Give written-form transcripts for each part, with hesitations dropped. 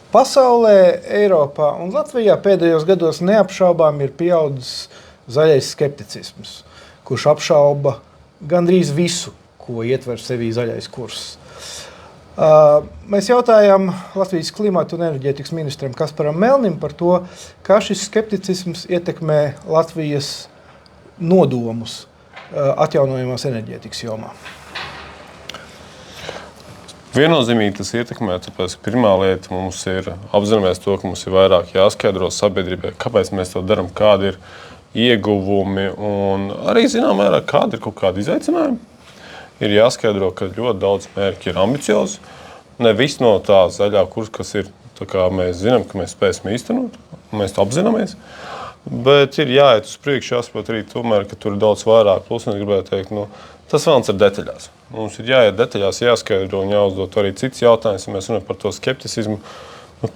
Pasaulē, Eiropā un Latvijā pēdējos gados neapšaubām ir pieaudzis zaļais skepticisms, kurš apšauba gandrīz visu, ko ietver sevī zaļais kurs. Mēs jautājām Latvijas klimata un enerģētikas ministram Kasparam Melnim par to, kā šis skepticisms ietekmē Latvijas nodomus atjaunojamās enerģētikas jomā. Viennozīmīgi tas ietekmē, tāpēc pirmā lieta mums ir apzināmies to, ka mums ir vairāk jāskaidro sabiedrībai, kāpēc mēs to darām, kādi ir ieguvumi un arī zinām mērā, kādi ir kaut kādi izaicinājumi. Ir jāskaidro, ka ļoti daudz mērķi ir ambiciozi. Ne viss no tā zaļā kursa, kas ir, tā kā mēs zinām, ka mēs spēsim īstenot, mēs to apzināmies. Bet ir jāiet uz priekšu, jāsaprot arī tomēr, ka tur ir daudz vairāk. Plus, es gribētu teikt, tas vēlams ir detaļās. Mums ir jāiet detaļās, jāskaidro un jāuzdot arī cits jautājums, ja mēs runājam par to skepticismu.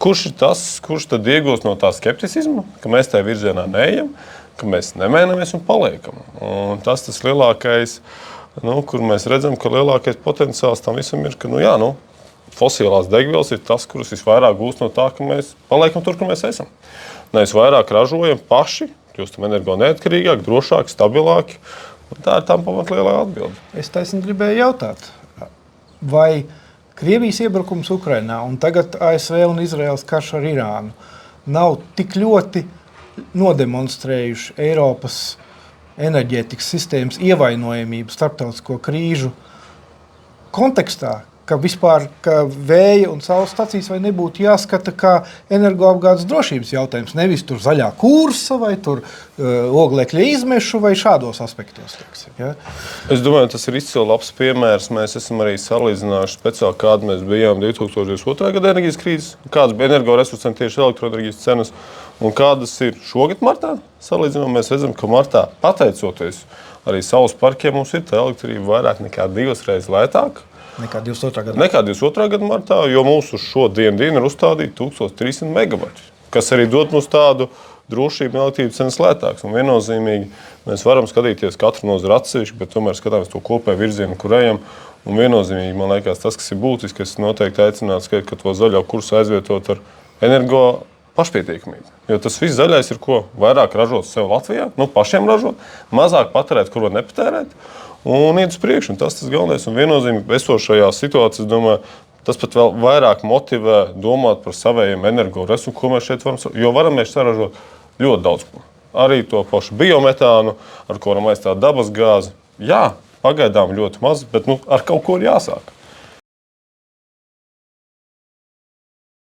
Kurš ir tas, kurš tad iegūst no tā skepticisma, ka mēs tajā virzienā neejam, ka mēs nemēnamies un paliekam. Un tas lielākais, kur mēs redzam, ka lielākais potenciāls tam visam ir, ka, fosilās degvielas ir tas, kuras visvairāk gūst no tā, ka mēs paliekam tur, kur mēs esam. Mēs vairāk ražojam paši, kļūstam energo neatkarīgāki, drošāki, stabilāki. Tā ir tā pamatlielā atbilde. Es taisni gribēju jautāt, vai Krievijas iebrukums Ukrainā un tagad ASV un Izraēlas karš ar Irānu nav tik ļoti nodemonstrējuši Eiropas enerģētikas sistēmas ievainojamību starptautisko krīžu kontekstā, ka vispār vēja un saules stacijas vai nebūtu jāskata kā energoapgādes drošības jautājums, nevis tur zaļā kursa vai tur oglekļa izmešu vai šādos aspektos. Teiksim, ja? Es domāju, tas ir izcili labs piemērs. Mēs esam arī salīdzinājuši speciāli, kāda mēs bijām 2022. Gada enerģijas krīzes, kādas bija energoresursiem tieši elektroenerģijas cenas un kādas ir šogad martā. Salīdzinām, mēs redzam, ka martā pateicoties arī saules parkiem mums ir tā elektrība vairāk nekā 2 reizes lētāka. Nekā 22. gada. Nekā 22. gada martā, jo mūsu šo dienu ir uzstādīti 1300 megavati, kas arī dod mums tādu drošību un elektrības cenas lētāks. Un viennozīmīgi mēs varam skatīties katru nozari atsevišķi, bet tomēr skatāmies to kopēju virzienu, kur ejam. Un viennozīmīgi, man liekas, tas, kas ir būtiski, es noteikti aicinātu skaidri, ka to zaļo kursu aizvietot ar energo pašpietiekamību. Jo tas viss zaļais ir ko? Vairāk ražot sev Latvijā, pašiem ražot, mazāk patērēt, kur var nepatērēt. Un iet uz priekšu, un tas galvenais. Un viennozīmīgi esošajā situācijā, es domāju, tas pat vēl vairāk motivē domāt par savējiem energoresursiem, ko mēs šeit varam, jo varam mēs saražot ļoti daudz ko. Arī to pašu biometānu, ar ko varam aizstāt dabas gāzi. Jā, pagaidām ļoti maz, bet ar kaut ko ir jāsāk.